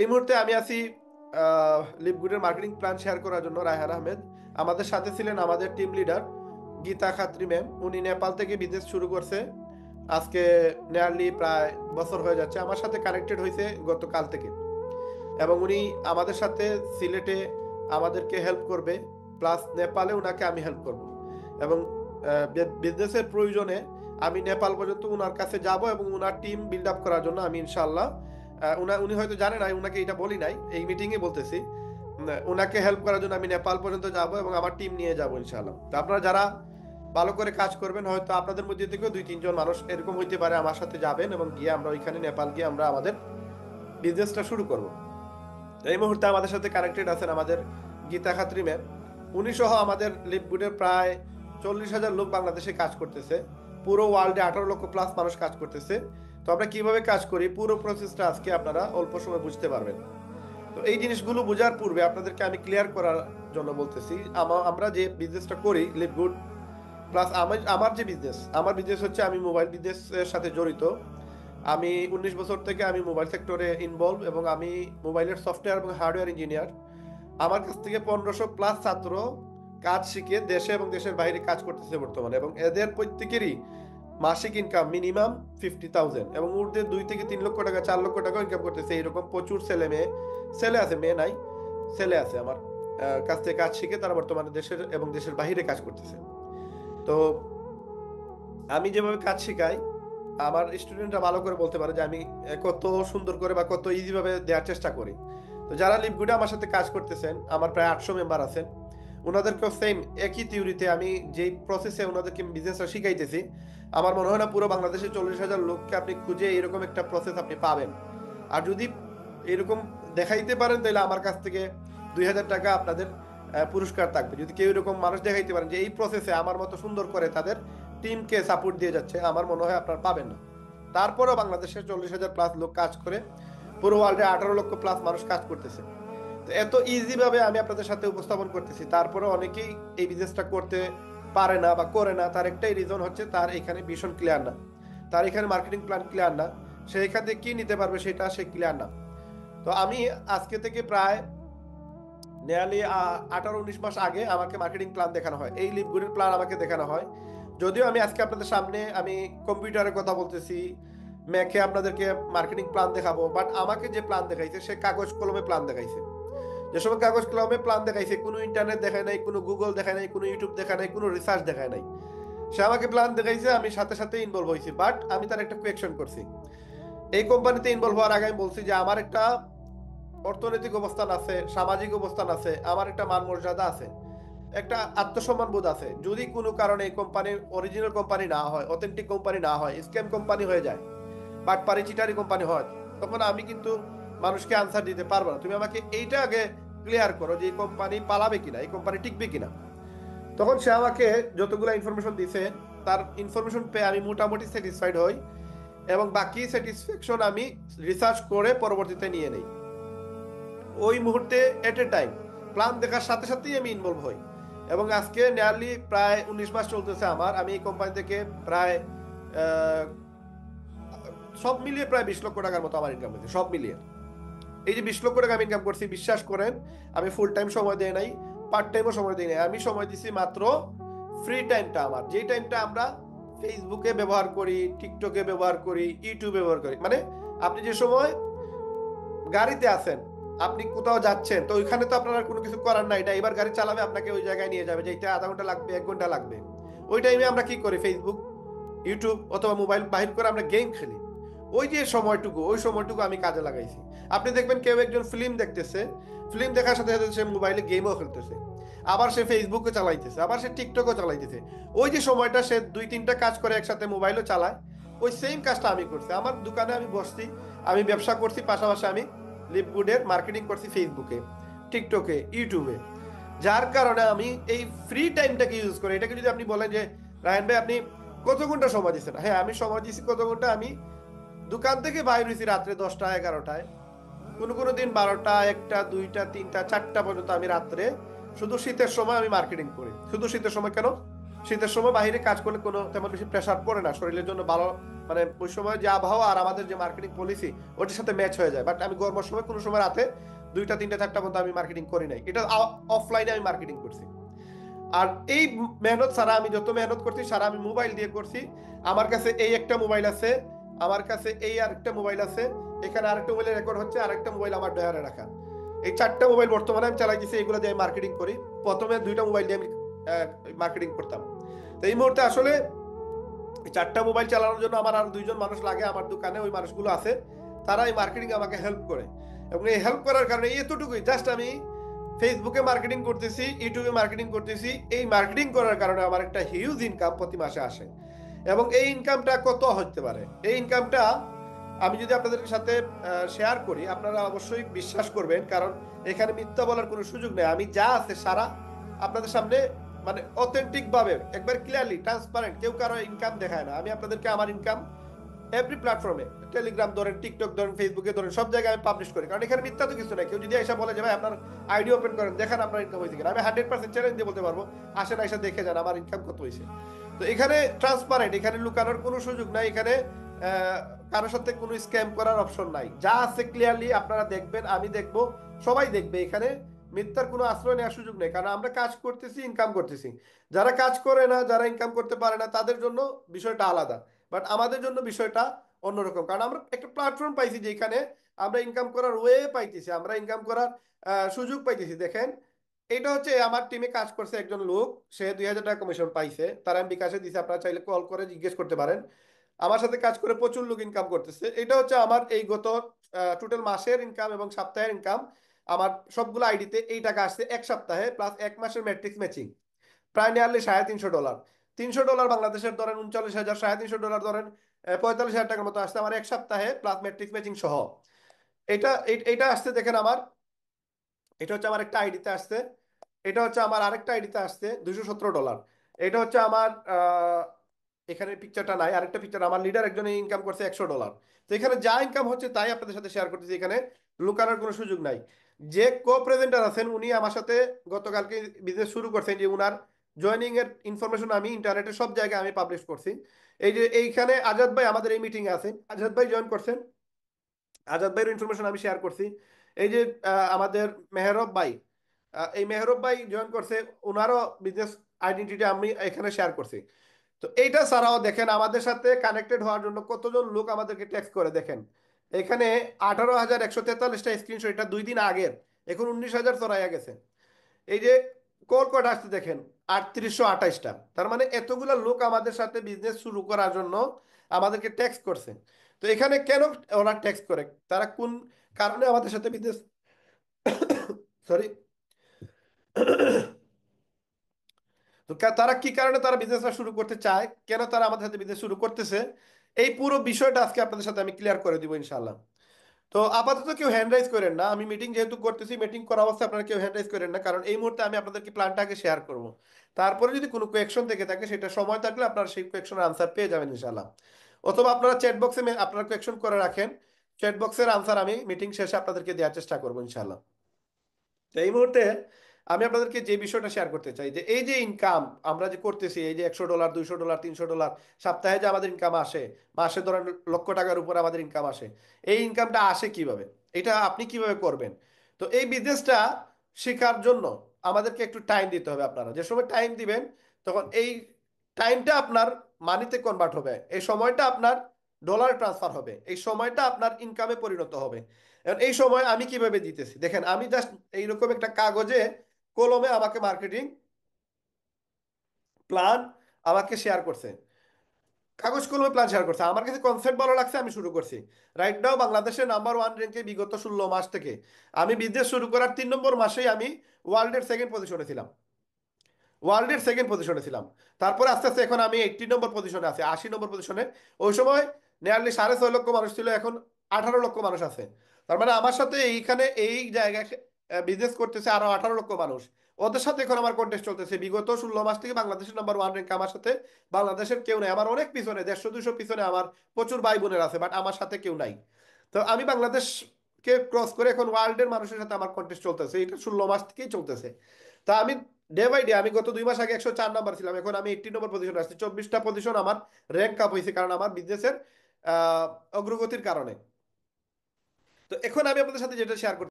এই মুহূর্তে আমি আছি লিপগুডের মার্কেটিং প্ল্যান শেয়ার করার জন্য। রায়হান আহমেদ আমাদের সাথে ছিলেন, আমাদের টিম লিডার গীতা খাত্রী ম্যাম। উনি নেপাল থেকে বিজনেস শুরু করছে। আজকে নিয়ারলি প্রায় বছর হয়ে যাচ্ছে, আমার সাথে কানেক্টেড হয়েছে গতকাল থেকে। এবং উনি আমাদের সাথে সিলেটে আমাদেরকে হেল্প করবে, প্লাস নেপালে উনাকে আমি হেল্প করব। এবং বিজনেসের প্রয়োজনে আমি নেপাল পর্যন্ত উনার কাছে যাব এবং উনার টিম বিল্ড আপ করার জন্য আমি ইনশাল্লাহ উনি হয়তো জানে নাই, উনাকে এটা বলি নাই, এই মিটিংয়ে বলতেছি। উনাকে হেল্প করার জন্য আমি নেপাল পর্যন্ত যাব এবং আমার টিম নিয়ে যাব ইনশাল্লাহ। তো আপনারা যারা ভালো করে কাজ করবেন, হয়তো আপনাদের মধ্যে থেকেও 2-3 জন মানুষ এরকম হইতে পারে আমার সাথে যাবেন এবং গিয়ে আমরা ওইখানে নেপাল গিয়ে আমরা আমাদের বিজনেসটা শুরু করব। এই মুহূর্তে আমাদের সাথে কানেক্টেড আছেন আমাদের গীতা খাত্রী ম্যাম। উনি সহ আমাদের লিপগুডের প্রায় 40,000 লোক বাংলাদেশে কাজ করতেছে। পুরো ওয়ার্ল্ডে 18 লক্ষ প্লাস মানুষ কাজ করতেছে। তো আমরা কিভাবে কাজ করি পুরো প্রসেসটা আজকে আপনারা অল্প সময় বুঝতে পারবেন। তো এই জিনিসগুলো বোঝার পূর্বে আপনাদেরকে আমি ক্লিয়ার করার জন্য বলতেছি, আমরা যে বিজনেসটা করি লিপগুড প্লাস আমার যে বিজনেস, আমার বিজনেস হচ্ছে আমি মোবাইল বিজনেসের সাথে জড়িত। আমি 19 বছর থেকে আমি মোবাইল সেক্টরে ইনভলভ এবং আমি মোবাইলের সফটওয়্যার এবং হার্ডওয়্যার ইঞ্জিনিয়ার। আমার কাছ থেকে 1500 প্লাস ছাত্র কাজ শিখে দেশে এবং দেশের বাইরে কাজ করতেছে বর্তমানে, এবং এদের প্রত্যেকেরই মাসিক ইনকাম মিনিমাম 50,000 এবং ঊর্ধ্বে 2 থেকে 3 লক্ষ টাকা, 4 লক্ষ টাকা ইনকাম করতেছে। এইরকম প্রচুর ছেলে মেয়ে, ছেলে আছে মেয়ে নাই, ছেলে আছে আমার কাছ থেকে কাজ শিখে তারা বর্তমানে দেশের এবং দেশের বাইরে কাজ করতেছে। তো আমি যেভাবে কাজ শেখাই, আমার স্টুডেন্টরা ভালো করে বলতে পারে যে আমি কত সুন্দর করে বা কত ইজি ভাবে দেওয়ার চেষ্টা করি। তো যারা লিপগুডে আমার সাথে কাজ করতেছেন, আমার প্রায় 800 মেম্বার আছেন, ওনাদেরকেও সেম একই থিওরিতে আমি যেই প্রসেসে ওনাদেরকে বিজনেসটা শিখাইতেছি, আমার মনে হয় না পুরো বাংলাদেশে 40,000 লোককে আপনি খুঁজে এরকম একটা প্রসেস আপনি পাবেন। আর যদি এরকম দেখাইতে পারেন তাহলে আমার কাছ থেকে 2,000 টাকা আপনাদের পুরস্কার থাকবে। যদি কেউ এরকম মানুষ দেখাইতে পারেন যে এই প্রসেসে আমার মতো সুন্দর করে তাদের টিমকে সাপোর্ট দিয়ে যাচ্ছে, আমার মনে হয় আপনার পাবেন না। তারপরেও বাংলাদেশের 40,000 প্লাস লোক কাজ করে, পুরো ওয়ার্ল্ডে 18 লক্ষ প্লাস মানুষ কাজ করতেছে। তো এত ইজি ভাবে আমি আপনাদের সাথে উপস্থাপন করতেছি, তারপরে অনেকেই এই বিজনেসটা করতে পারে না বা করে না। তার একটাই রিজন হচ্ছে তার এখানে ভিশন ক্লিয়ার না, তার এখানে মার্কেটিং প্ল্যান ক্লিয়ার না, সে এখান থেকে কি নিতে পারবে সেটা সে ক্লিয়ার না। তো আমি আজকে থেকে প্রায় নিয়ারলি 18-19 মাস আগে আমাকে মার্কেটিং প্ল্যান দেখানো হয়, এই লিপগুলির প্ল্যান আমাকে দেখানো হয়। যদিও আমি আজকে আপনাদের সামনে আমি কম্পিউটারে কথা বলতেছি, ম্যাকে আপনাদেরকে মার্কেটিং প্ল্যান দেখাবো, বাট আমাকে যে প্ল্যান দেখাইছে সে কাগজ কলমে প্ল্যান দেখাইছে। যে সময় কাগজ কলমে প্ল্যান দেখাইছে, কোনো ইন্টারনেট দেখায় নাই, কোনো গুগল দেখায় নাই, কোনো ইউটিউব দেখায় নাই, কোনো রিসার্চ দেখায় নাই। সে আমাকে প্ল্যান দেখাইছে, আমি সাথে সাথে ইনভলভ হয়েছি, বাট আমি তার একটা কোয়েকশন করছি। এই কোম্পানিতে ইনভলভ হওয়ার আগে আমি বলছি যে আমার একটা অর্থনৈতিক অবস্থান আছে, সামাজিক অবস্থান আছে, আমার একটা মান মর্যাদা আছে, একটা আত্মসম্মান বোধ আছে। যদি কোনো কারণে এই কোম্পানি অরিজিনাল কোম্পানি না হয়, অথেন্টিক কোম্পানি না হয়, স্ক্যাম কোম্পানি হয়ে যায়, বাটপারি চিটারি কোম্পানি হয়, তখন আমি কিন্তু মানুষকে আনসার দিতে পারবো না। তুমি আমাকে এইটা আগে ক্লিয়ার করো যে এই কোম্পানি পালাবে কিনা, এই কোম্পানি টিকবে কিনা। তখন সে আমাকে যতগুলো ইনফরমেশন দিছে, তার ইনফরমেশন পেয়ে আমি মোটামুটি স্যাটিসফাইড হই এবং বাকি স্যাটিসফ্যাকশন আমি রিসার্চ করে পরবর্তীতে নিয়ে নেই। ওই মুহূর্তে এট এ টাইম প্ল্যান দেখার সাথে সাথেই আমি ইনভলভ হই। এবং আজকে নিয়ারলি প্রায় 19 মাস চলতেছে আমার, আমি এই কোম্পানি থেকে প্রায় আহ, সব মিলিয়ে প্রায় 20 লক্ষ টাকার মতো আমার ইনকাম হয়েছে সব মিলিয়ে। এই যে 20 লক্ষ টাকা আমি ইনকাম করছি, বিশ্বাস করেন আমি ফুল টাইম সময় দেই নাই, পার্ট টাইমও সময় দিই নাই। আমি সময় দিছি মাত্র ফ্রি টাইমটা, আমার যেই টাইমটা আমরা ফেসবুকে ব্যবহার করি, টিকটকে ব্যবহার করি, ইউটিউবে ব্যবহার করি। মানে আপনি যে সময় গাড়িতে আছেন, আপনি কোথাও যাচ্ছেন, তো ওইখানে তো আপনার আর কোনো কিছু করার নাই, ড্রাইভার গাড়ি চালাবে, আপনাকে ওই জায়গায় নিয়ে যাবে, যেটা আধা ঘন্টা লাগবে 1 ঘন্টা লাগবে। ওই টাইমে আমরা কি করি, ফেসবুক, ইউটিউব অথবা মোবাইল বাহির করে আমরা গেম খেলি। ওই যে সময়টুকু, ওই সময়টুকু আমি কাজে লাগাইছি। আপনি দেখবেন কেউ একজন ফিল্ম দেখতেছে, ফিল্ম দেখার সাথে সাথে সে মোবাইলে গেমও খেলতেছে, আবার সে ফেসবুকও চালাইতেছে, আবার সে টিকটকও চালাইতেছে। ওই যে সময়টা সে 2-3টা কাজ করে একসাথে, মোবাইলও চালায়, ওই সেম কাজটা আমি করছি। আমার দোকানে আমি বসছি, আমি ব্যবসা করছি, পাশাপাশি আমি লিপগুডের মার্কেটিং করছি ফেসবুকে, টিকটকে, ইউটিউবে। যার কারণে আমি এই ফ্রি টাইমটাকে ইউজ করি। এটাকে যদি আপনি বলেন যে রায়হান ভাই আপনি কত ঘন্টা সময় দিচ্ছেন, হ্যাঁ আমি সময় দিচ্ছি কত ঘন্টা। আমি দোকান থেকে বাইর হয়েছি রাত্রে 10টা 11টায়, কোনো কোনো দিন 12টা 1টা 2টা 3টা 4টা পর্যন্ত আমি রাত্রে, শুধু শীতের সময় আমি মার্কেটিং করি। শুধু শীতের সময় কেন, শীতের সময় বাইরে কাজ করলে কোনো তেমন বেশি প্রেসার পড়ে না, শরীরের জন্য ভালো। মানে ওই সময় যে আবহাওয়া আর আমাদের যে মার্কেটিং পলিসি ওটার সাথে ম্যাচ হয়ে যায়। বাট আমি গরমের সময় কোনো সময় রাতে 2টা 3টা 4টা পর্যন্ত আমি মার্কেটিং করি নাই, এটা অফলাইনে আমি মার্কেটিং করছি। আর এই মেহনত সারা, আমি যত মেহনত করছি সারা আমি মোবাইল দিয়ে করছি। আমার কাছে এই একটা মোবাইল আছে, আমার কাছে এই আরেকটা মোবাইল আছে, এখানে আরেকটা মোবাইলে রেকর্ড হচ্ছে, আরেকটা মোবাইল আমার ডয়ারে রাখা। এই 4টা মোবাইল বর্তমানে আমি চালাইতেছি, এগুলো দিয়ে আমি মার্কেটিং করি। প্রথমে 2টা মোবাইল দিয়ে আমি মার্কেটিং করতাম। তো এই মুহূর্তে আসলে এই 4টা মোবাইল চালানোর জন্য আমার আর 2জন মানুষ লাগে আমার দোকানে, ওই মানুষগুলো আছে, তারা এই মার্কেটিং আমাকে হেল্প করে। এবং এই হেল্প করার কারণে এতটুকুই, জাস্ট আমি ফেসবুকে মার্কেটিং করতেছি, ইউটিউবে মার্কেটিং করতেছি, এই মার্কেটিং করার কারণে আমার একটা হিউজ ইনকাম প্রতি মাসে আসে। এবং এই ইনকামটা কত হতে পারে, এই ইনকামটা আমি যদি আপনাদের সাথে শেয়ার করি আপনারা অবশ্যই বিশ্বাস করবেন, কারণ এখানে মিথ্যা বলার কোনো সুযোগ নেই। আমি যা আছে সারা আপনাদের সামনে মানে অথেন্টিক ভাবে একবার ক্লিয়ারলি ট্রান্সপারেন্ট, কেউ কারো ইনকাম দেখায় না। আমি আপনাদেরকে আমার ইনকাম এভরি প্ল্যাটফর্মে, টেলিগ্রাম ধরেন, টিকটক ধরেন, ফেসবুকে ধরেন, সব জায়গায় আমি পাবলিশ করি, কারণ এখানে মিথ্যা তো কিছু নাই। কেউ যদি এসে বলে যে ভাই আপনার আইডি ওপেন করেন দেখেন আপনার ইনকাম হয়েছে কিনা, আমি 100% চ্যালেঞ্জ দিয়ে বলতে পারবো আসেন এসে দেখে যান আমার ইনকাম কত হয়েছে। তো এখানে ট্রান্সপারেন্ট, এখানে লুকানোর কোনো সুযোগ নাই, এখানে কারোর সাথে কোনো স্ক্যাম করার অপশন নাই, যা আছে ক্লিয়ারলি আপনারা দেখবেন, আমি দেখবো, সবাই দেখবে। এখানে মিথ্যার কোনো আশ্রয় নেওয়ার সুযোগ নেই, কারণ আমরা কাজ করতেছি, ইনকাম করতেছি। যারা কাজ করে না, যারা ইনকাম করতে পারে না, তাদের জন্য বিষয়টা আলাদা। বাট আমাদের জন্য বিষয়টা অন্যরকম, কারণ আমরা একটা প্ল্যাটফর্ম পাইছি যেখানে আমরা ইনকাম করার ওয়ে পাইতেছি, আমরা ইনকাম করার সুযোগ পাইতেছি। দেখেন, এটা হচ্ছে আমার টিমে কাজ করছে একজন লোক, সে 2,000 টাকা কমিশন পাইছে, তার আমি বিকাশে দিছে, আপনারা চাইলে কল করে জিজ্ঞেস করতে পারেন। আমার সাথে কাজ করে প্রচুর লোক ইনকাম করতেছে। এটা হচ্ছে আমার এই গত টোটাল মাসের ইনকাম এবং সপ্তাহের ইনকাম। আমার সবগুলো আইডিতে এই টাকা আসছে এক সপ্তাহে প্লাস এক মাসের ম্যাট্রিক্স ম্যাচিং, প্রায় নিয়ারলি $350। $300 বাংলাদেশের ধরেন 39,000, $350 ধরেন 45,000 টাকার মতো আসছে আমার এক সপ্তাহে প্লাস ম্যাট্রিক্স ম্যাচিং সহ। এটা আসছে দেখেন আমার, এটা হচ্ছে আমার একটা আইডিতে আসছে, এটা হচ্ছে আমার আরেকটা আইডিতে আসছে $217। এটা হচ্ছে আমার এখানে পিকচারটা নাই, আরেকটা পিকচার আমার লিডার একজনে ইনকাম করছে $100। তো এখানে যা ইনকাম হচ্ছে তাই আপনাদের সাথে শেয়ার করতেছি, এখানে লুকানোর কোনো সুযোগ নাই। যে কো প্রেজেন্টার আছেন উনি আমার সাথে গতকালকে বিজনেস শুরু করছেন, যে উনার জয়েনিং এর ইনফরমেশন আমি ইন্টারনেটে সব জায়গায় আমি পাবলিশ করছি। এই যে এইখানে আজাদ ভাই আমাদের এই মিটিং এ আছেন, আজাদ ভাই জয়েন করছেন, আজাদ ভাইয়ের ইনফরমেশন আমি শেয়ার করছি। এই যে আমাদের মেহরব ভাই, এই মেহরব ভাই জয়েন করছে, ওনারও বিজনেস আইডেন্টিটি আমি এখানে শেয়ার করছি। তো এইটা ছাড়াও দেখেন আমাদের সাথে কানেক্টেড হওয়ার জন্য কতজন লোক আমাদেরকে টেক্সট করে। দেখেন এখানে 18,143টা স্ক্রিনশট, এটা 2 দিন আগের, এখন 19,000 চড়াইয়া গেছে। এই যে কল কটা আসছে দেখেন 3828টা, তার মানে এতগুলা লোক আমাদের সাথে বিজনেস শুরু করার জন্য আমাদেরকে ট্যাক্স করছে। তো এখানে কেন ওরা ট্যাক্স করে, তারা কোন কারণে আমাদের সাথে বিজনেস সরি তো তারা কি কারণে তারা বিজনেসটা শুরু করতে চায়, কেন তারা আমাদের সাথে বিজনেস শুরু করতেছে, এই পুরো বিষয়টা আজকে আপনাদের সাথে আমি ক্লিয়ার করে দিব ইনশাল্লাহ। তো আপাতত কেউ হ্যান্ড রাইজ করেন না, আমি মিটিং যেহেতু করতেছি, মিটিং করা অবস্থায় আপনারা কেউ হ্যান্ড রাইজ করেন না, কারণ এই মুহূর্তে আমি আপনাদেরকে প্ল্যানটাকে শেয়ার করব। তারপরে যদি কোনো কোয়েকশন থেকে থাকে, সেটা সময় থাকলে আপনারা সেই কোয়েকশনের আনসার পেয়ে যাবেন ইনশাল্লাহ। অথবা আপনারা চ্যাট বক্সে আপনারা কোয়েকশন করে রাখেন, চ্যাট বক্সের আনসার আমি মিটিং শেষে আপনাদেরকে দেওয়ার চেষ্টা করবো ইনশাল্লাহ। তো এই মুহূর্তে আমি আপনাদেরকে যে বিষয়টা শেয়ার করতে চাই, যে এই যে ইনকাম আমরা যে করতেছি, এই যে $100, $200, $300 সপ্তাহে যে আমাদের ইনকাম আসে, মাসে ধরেন লক্ষ টাকার উপর আমাদের ইনকাম আসে, এই ইনকামটা আসে কিভাবে, এটা আপনি কিভাবে করবেন। তো এই বিজনেসটা শেখার জন্য আমাদেরকে একটু টাইম দিতে হবে। আপনারা যে সময় টাইম দিবেন, তখন এই টাইমটা আপনার মানিতে কনভার্ট হবে, এই সময়টা আপনার ডলার ট্রান্সফার হবে, এই সময়টা আপনার ইনকামে পরিণত হবে। এখন এই সময় আমি কিভাবে দিতেছি দেখেন, আমি জাস্ট এইরকম একটা কাগজে কলমে আমাকে মার্কেটিং প্ল্যান আমাকে শেয়ার করছে, কাগজ কলমে প্ল্যান শেয়ার করছে, আমার কাছে কনসেপ্ট ভালো লাগছে, আমি শুরু করছি। রাইট নাও বাংলাদেশের নাম্বার 1 র্যাঙ্কে বিগত 16 মাস থেকে আমি বিজনেস শুরু করার 3 নম্বর মাসেই আমি ওয়ার্ল্ডের সেকেন্ড পজিশনে ছিলাম, ওয়ার্ল্ডের সেকেন্ড পজিশনে ছিলাম। তারপরে আস্তে আস্তে এখন আমি 80 নম্বর পজিশনে আছি, 80 নম্বর পজিশনে। ওই সময় নিয়ারলি 6.5 লক্ষ মানুষ ছিল, এখন 18 লক্ষ মানুষ আছে। তার মানে আমার সাথে এইখানে এই জায়গায় বিজনেস করতেছে আরো 18 লক্ষ মানুষ। ওদের সাথে এখন আমার কন্টেস্ট চলতেছে, বিগত 16 মাস থেকে বাংলাদেশের নাম্বার 1 র্যাঙ্ক আমার সাথে বাংলাদেশের কেউ নাই, আমার অনেক পিছনে 150-200 পিছনে আমার প্রচুর ভাই বোনের আছে, বাট আমার সাথে কেউ নাই। তো আমি বাংলাদেশ কে ক্রস করে এখন ওয়ার্ল্ডের মানুষের সাথে আমার কন্টেস্ট চলতেছে, এটা 16 মাস থেকেই চলতেছে। তা আমি ডে বাই ডে, আমি গত 2 মাস আগে 104 নাম্বার ছিলাম, এখন আমি 80 নম্বর পজিশনে আসছি। 24টা পজিশন আমার র্যাঙ্ক আপ হয়েছে, কারণ আমার বিজনেসের অগ্রগতির কারণে। তো এখন আমি আপনাদের সাথে যেটা শেয়ার